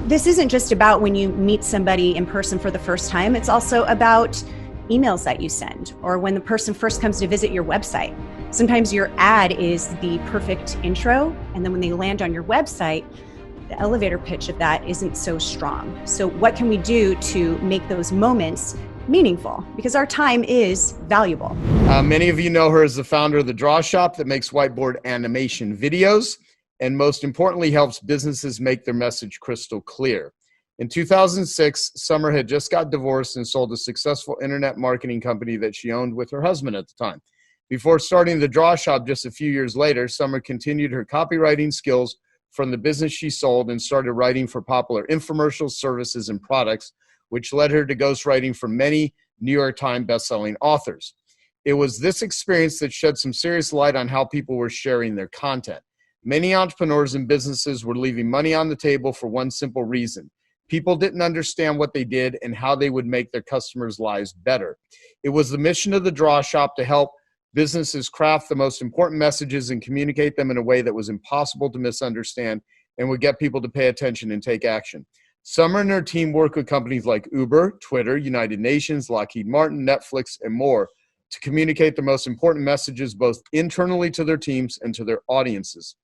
this isn't just about when you meet somebody in person for the first time. It's also about emails that you send, or when the person first comes to visit your website. Sometimes your ad is the perfect intro, and then when they land on your website, the elevator pitch of that isn't so strong. So what can we do to make those moments meaningful? Because our time is valuable. Many of you know her as the founder of the Draw Shop that makes whiteboard animation videos, and most importantly, helps businesses make their message crystal clear. In 2006, Summer had just got divorced and sold a successful internet marketing company that she owned with her husband at the time. Before starting the Draw Shop just a few years later, Summer continued her copywriting skills from the business she sold and started writing for popular infomercials, services, and products, which led her to ghostwriting for many New York Times bestselling authors. It was this experience that shed some serious light on how people were sharing their content. Many entrepreneurs and businesses were leaving money on the table for one simple reason. People didn't understand what they did and how they would make their customers' lives better. It was the mission of the Draw Shop to help businesses craft the most important messages and communicate them in a way that was impossible to misunderstand and would get people to pay attention and take action. Summer and her team work with companies like Uber, Twitter, United Nations, Lockheed Martin, Netflix, and more to communicate the most important messages both internally to their teams and to their audiences.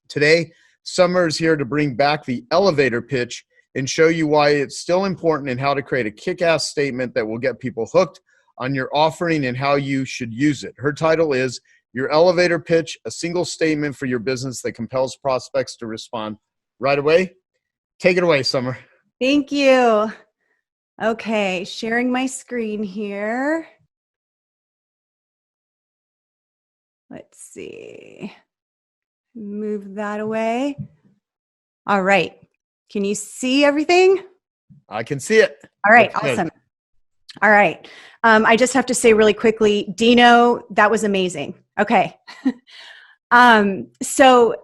Today, Summer is here to bring back the elevator pitch and show you why it's still important and how to create a kick-ass statement that will get people hooked on your offering and how you should use it. Her title is Your Elevator Pitch, a single statement for your business that compels prospects to respond right away. Take it away, Summer. Thank you. Okay, sharing my screen here. Let's see. Move that away. All right. Can you see everything? I can see it. All right. That's awesome. good. All right. I just have to say really quickly, Dino, that was amazing. Okay. So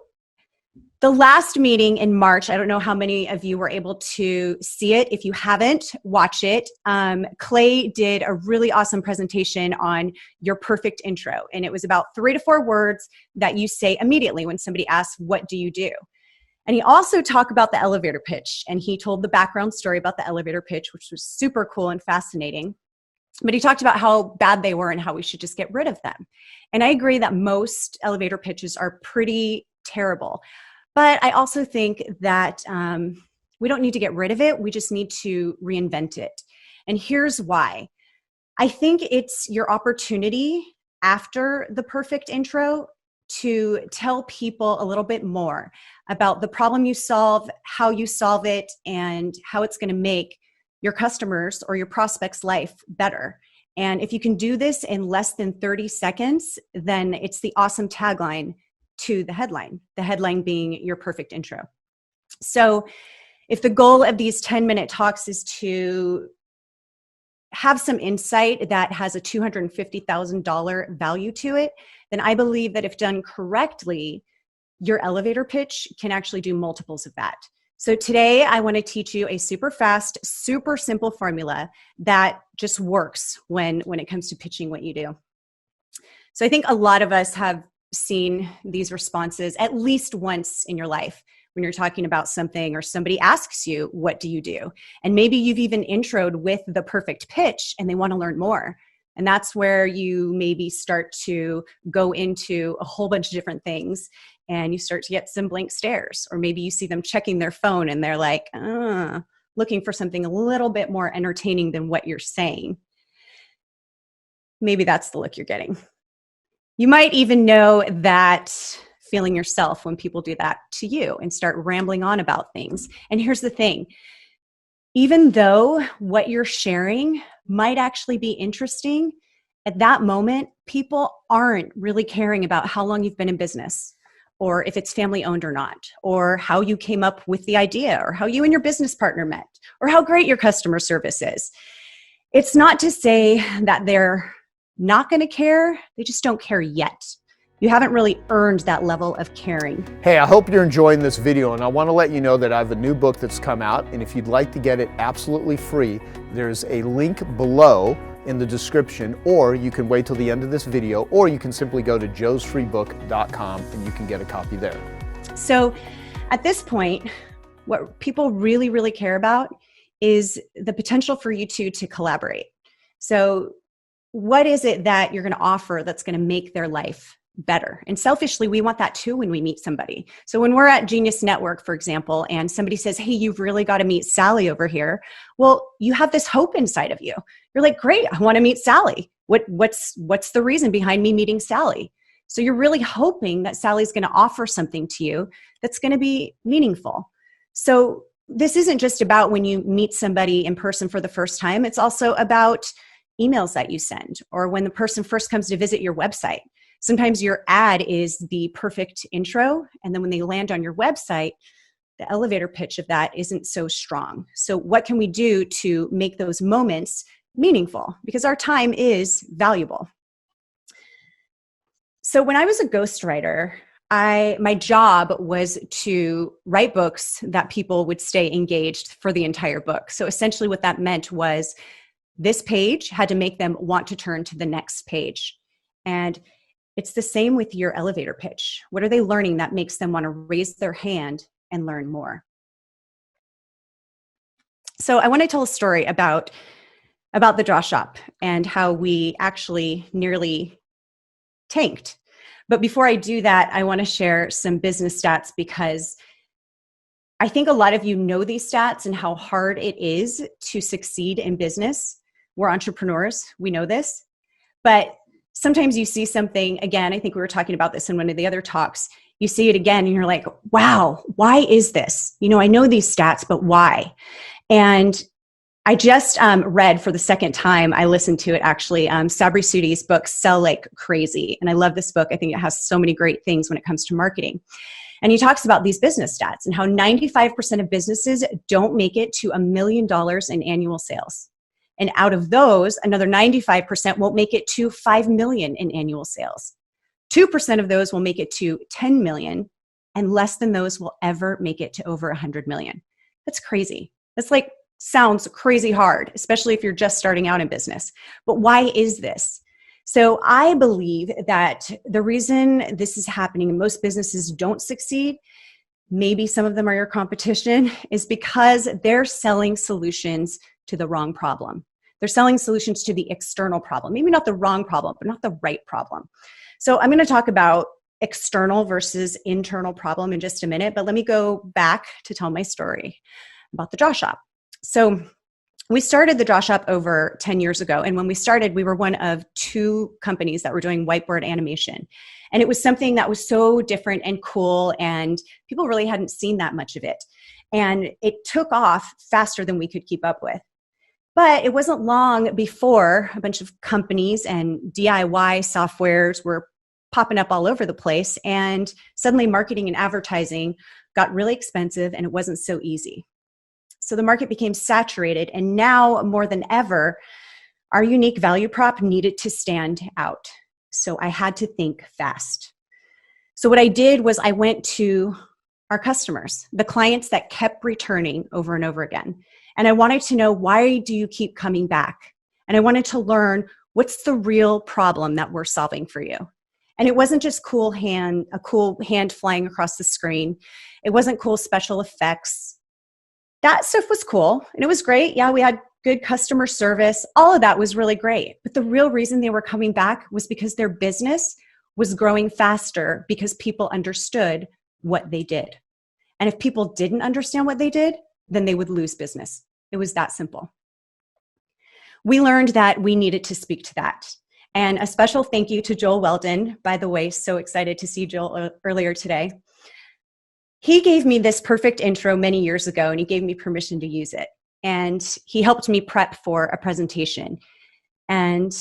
the last meeting in March, I don't know how many of you were able to see it. If you haven't, watch it. Clay did a really awesome presentation on your perfect intro. And it was about 3 to 4 words that you say immediately when somebody asks, what do you do? And he also talked about the elevator pitch. And he told the background story about the elevator pitch, which was super cool and fascinating. But he talked about how bad they were and how we should just get rid of them. And I agree that most elevator pitches are pretty terrible. But I also think that we don't need to get rid of it. We just need to reinvent it. And here's why. I think it's your opportunity after the perfect intro to tell people a little bit more about the problem you solve, how you solve it, and how it's going to make your customers or your prospects' life better. And if you can do this in less than 30 seconds, then it's the awesome tagline to the headline being your perfect intro. So if the goal of these 10-minute talks is to have some insight that has a $250,000 value to it, then I believe that if done correctly, your elevator pitch can actually do multiples of that. So today I want to teach you a super fast, super simple formula that just works when it comes to pitching what you do. So I think a lot of us have seen these responses at least once in your life when you're talking about something or somebody asks you, what do you do? And maybe you've even introed with the perfect pitch and they want to learn more. And that's where you maybe start to go into a whole bunch of different things and you start to get some blank stares. Or maybe you see them checking their phone and they're like, looking for something a little bit more entertaining than what you're saying. Maybe that's the look you're getting. You might even know that feeling yourself when people do that to you and start rambling on about things. And here's the thing. Even though what you're sharing might actually be interesting, at that moment, people aren't really caring about how long you've been in business, or if it's family owned or not, or how you came up with the idea, or how you and your business partner met, or how great your customer service is. It's not to say that they're not going to care, they just don't care yet. You haven't really earned that level of caring. Hey, I hope you're enjoying this video, and I want to let you know that I have a new book that's come out, and if you'd like to get it absolutely free, there's a link below in the description, or you can wait till the end of this video, or you can simply go to joesfreebook.com and you can get a copy there. So at this point, What people really, really care about is the potential for you two to collaborate. So what is it that you're going to offer that's going to make their life better? And selfishly, we want that too when we meet somebody. So when we're at Genius Network, for example, and somebody says, hey, you've really got to meet Sally over here. Well, you have this hope inside of you. You're like, great, I want to meet Sally. What's the reason behind me meeting Sally? So you're really hoping that Sally's going to offer something to you that's going to be meaningful. So this isn't just about when you meet somebody in person for the first time. It's also about emails that you send, or when the person first comes to visit your website. Sometimes your ad is the perfect intro, and then when they land on your website, the elevator pitch of that isn't so strong. So what can we do to make those moments meaningful? Because our time is valuable. So when I was a ghostwriter, my job was to write books that people would stay engaged for the entire book. So essentially what that meant was this page had to make them want to turn to the next page. And it's the same with your elevator pitch. What are they learning that makes them want to raise their hand and learn more? So I want to tell a story about the draw shop and how we actually nearly tanked. But before I do that, I want to share some business stats, because I think a lot of you know these stats and how hard it is to succeed in business. We're entrepreneurs, we know this, but sometimes you see something, again, I think we were talking about this in one of the other talks, you see it again and you're like, wow, why is this? I know these stats, but why? And I just read for the second time, I listened to it actually, Sabri Sudi's book, Sell Like Crazy. And I love this book. I think it has so many great things when it comes to marketing. And he talks about these business stats and how 95% of businesses don't make it to $1 million in annual sales. And out of those, another 95% won't make it to 5 million in annual sales. 2% of those will make it to 10 million, and less than those will ever make it to over 100 million. That's crazy. That's sounds crazy hard, especially if you're just starting out in business. But why is this? So I believe that the reason this is happening and most businesses don't succeed, maybe some of them are your competition, is because they're selling solutions to the wrong problem. They're selling solutions to the external problem. Maybe not the wrong problem, but not the right problem. So I'm going to talk about external versus internal problem in just a minute, but let me go back to tell my story about the draw shop. So we started the draw shop over 10 years ago. And when we started, we were one of 2 companies that were doing whiteboard animation. And it was something that was so different and cool, and people really hadn't seen that much of it. And it took off faster than we could keep up with. But it wasn't long before a bunch of companies and DIY softwares were popping up all over the place. And suddenly marketing and advertising got really expensive, and it wasn't so easy. So the market became saturated, and now more than ever, our unique value prop needed to stand out. So I had to think fast. So what I did was I went to our customers, the clients that kept returning over and over again. And I wanted to know, why do you keep coming back? And I wanted to learn, what's the real problem that we're solving for you? And it wasn't just a cool hand flying across the screen. It wasn't cool special effects. That stuff was cool and it was great. Yeah, we had good customer service. All of that was really great. But the real reason they were coming back was because their business was growing faster because people understood what they did. And if people didn't understand what they did, then they would lose business. It was that simple. We learned that we needed to speak to that. And a special thank you to Joel Weldon, by the way, so excited to see Joel earlier today. He gave me this perfect intro many years ago, and he gave me permission to use it. And he helped me prep for a presentation. And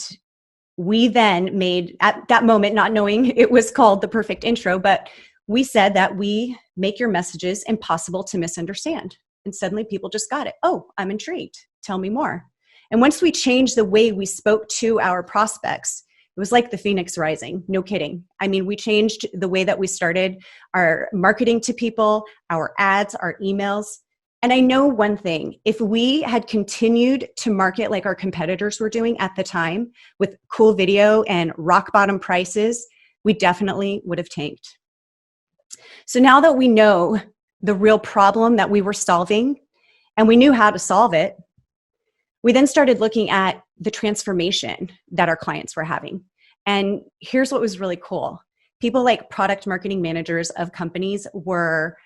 we then made, at that moment, not knowing it was called the perfect intro, but we said that we make your messages impossible to misunderstand. And suddenly people just got it. Oh, I'm intrigued. Tell me more. And once we changed the way we spoke to our prospects, it was like the Phoenix Rising. No kidding. I mean, we changed the way that we started our marketing to people, our ads, our emails. And I know one thing, if we had continued to market like our competitors were doing at the time with cool video and rock bottom prices, we definitely would have tanked. So now that we know the real problem that we were solving, and we knew how to solve it, we then started looking at the transformation that our clients were having. And here's what was really cool. People like product marketing managers of companies were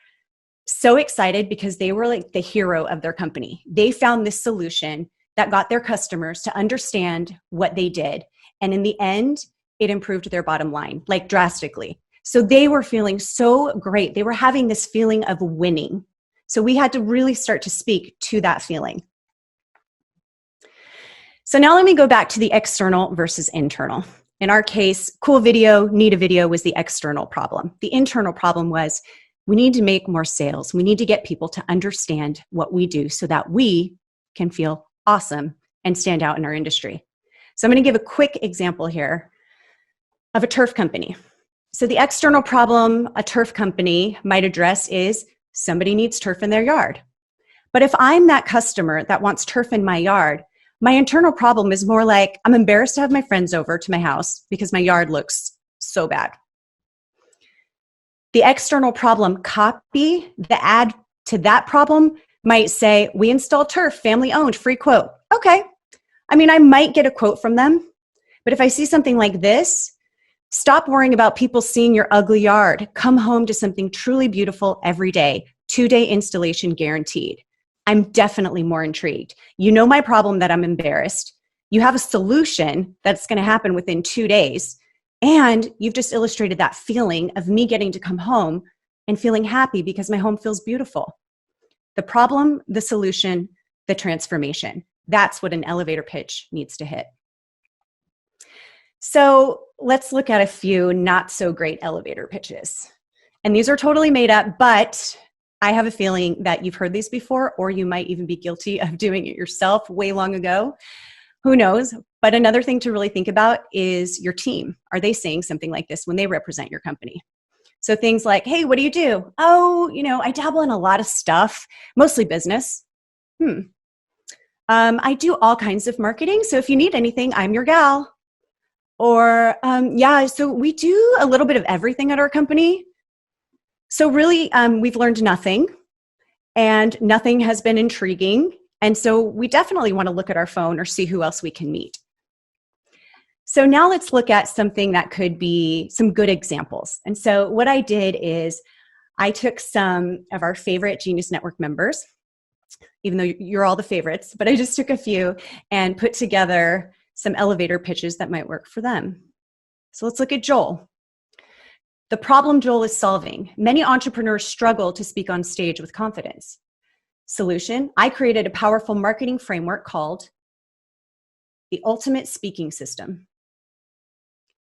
so excited because they were like the hero of their company. They found this solution that got their customers to understand what they did. And in the end, it improved their bottom line, like drastically. So they were feeling so great. They were having this feeling of winning. So we had to really start to speak to that feeling. So now let me go back to the external versus internal. In our case, cool video, need a video was the external problem. The internal problem was we need to make more sales. We need to get people to understand what we do so that we can feel awesome and stand out in our industry. So I'm going to give a quick example here of a turf company. So the external problem a turf company might address is somebody needs turf in their yard. But if I'm that customer that wants turf in my yard, my internal problem is more like, I'm embarrassed to have my friends over to my house because my yard looks so bad. The external problem copy, the add to that problem might say, we install turf, family owned, free quote. Okay. I mean, I might get a quote from them, but if I see something like this, stop worrying about people seeing your ugly yard. Come home to something truly beautiful every day. 2-day installation guaranteed. I'm definitely more intrigued. You know my problem that I'm embarrassed. You have a solution that's going to happen within 2 days. And you've just illustrated that feeling of me getting to come home and feeling happy because my home feels beautiful. The problem, the solution, the transformation. That's what an elevator pitch needs to hit. So let's look at a few not so great elevator pitches. And these are totally made up, but I have a feeling that you've heard these before, or you might even be guilty of doing it yourself way long ago. Who knows? But another thing to really think about is your team. Are they saying something like this when they represent your company? So things like, hey, what do you do? Oh, I dabble in a lot of stuff, mostly business. I do all kinds of marketing. So if you need anything, I'm your gal. Or, so we do a little bit of everything at our company. So really, we've learned nothing, and nothing has been intriguing. And so we definitely want to look at our phone or see who else we can meet. So now let's look at something that could be some good examples. And so what I did is I took some of our favorite Genius Network members, even though you're all the favorites, but I just took a few and put together some elevator pitches that might work for them. So let's look at Joel. The problem Joel is solving. Many entrepreneurs struggle to speak on stage with confidence. Solution, I created a powerful marketing framework called the Ultimate Speaking System.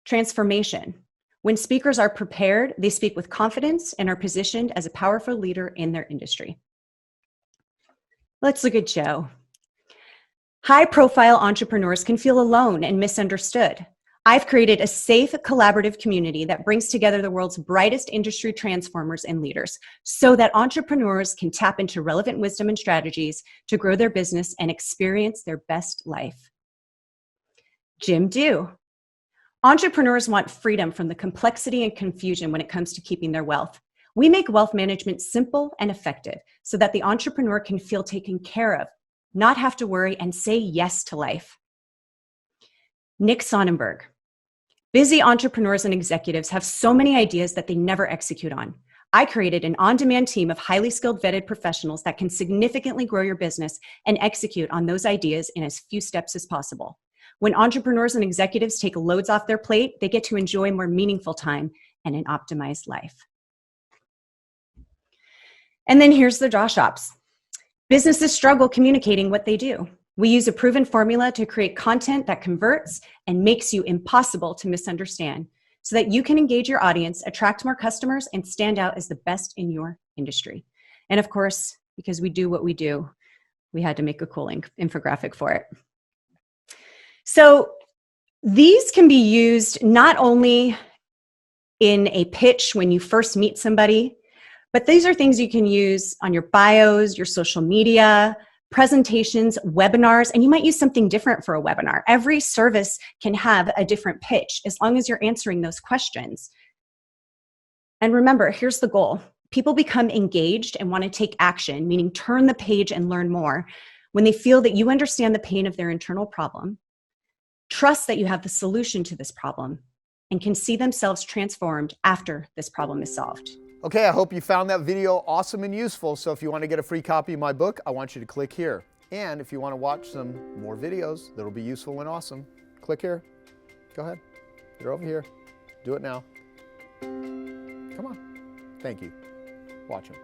Transformation. When speakers are prepared, they speak with confidence and are positioned as a powerful leader in their industry. Let's look at Joe. High-profile entrepreneurs can feel alone and misunderstood. I've created a safe, collaborative community that brings together the world's brightest industry transformers and leaders so that entrepreneurs can tap into relevant wisdom and strategies to grow their business and experience their best life. Jim Dew. Entrepreneurs want freedom from the complexity and confusion when it comes to keeping their wealth. We make wealth management simple and effective so that the entrepreneur can feel taken care of, not have to worry, and say yes to life. Nick Sonnenberg. Busy entrepreneurs and executives have so many ideas that they never execute on. I created an on-demand team of highly skilled vetted professionals that can significantly grow your business and execute on those ideas in as few steps as possible. When entrepreneurs and executives take loads off their plate, they get to enjoy more meaningful time and an optimized life. And then here's the draw shops. Businesses struggle communicating what they do. We use a proven formula to create content that converts and makes you impossible to misunderstand so that you can engage your audience, attract more customers, and stand out as the best in your industry. And of course, because we do what we do, we had to make a cool infographic for it. So these can be used not only in a pitch when you first meet somebody, but these are things you can use on your bios, your social media, presentations, webinars, and you might use something different for a webinar. Every service can have a different pitch as long as you're answering those questions. And remember, here's the goal. People become engaged and want to take action, meaning turn the page and learn more, when they feel that you understand the pain of their internal problem, trust that you have the solution to this problem, and can see themselves transformed after this problem is solved. Okay, I hope you found that video awesome and useful. So if you want to get a free copy of my book, I want you to click here. And if you want to watch some more videos that'll be useful and awesome, click here. Go ahead. They're over here. Do it now. Come on. Thank you. Watch them.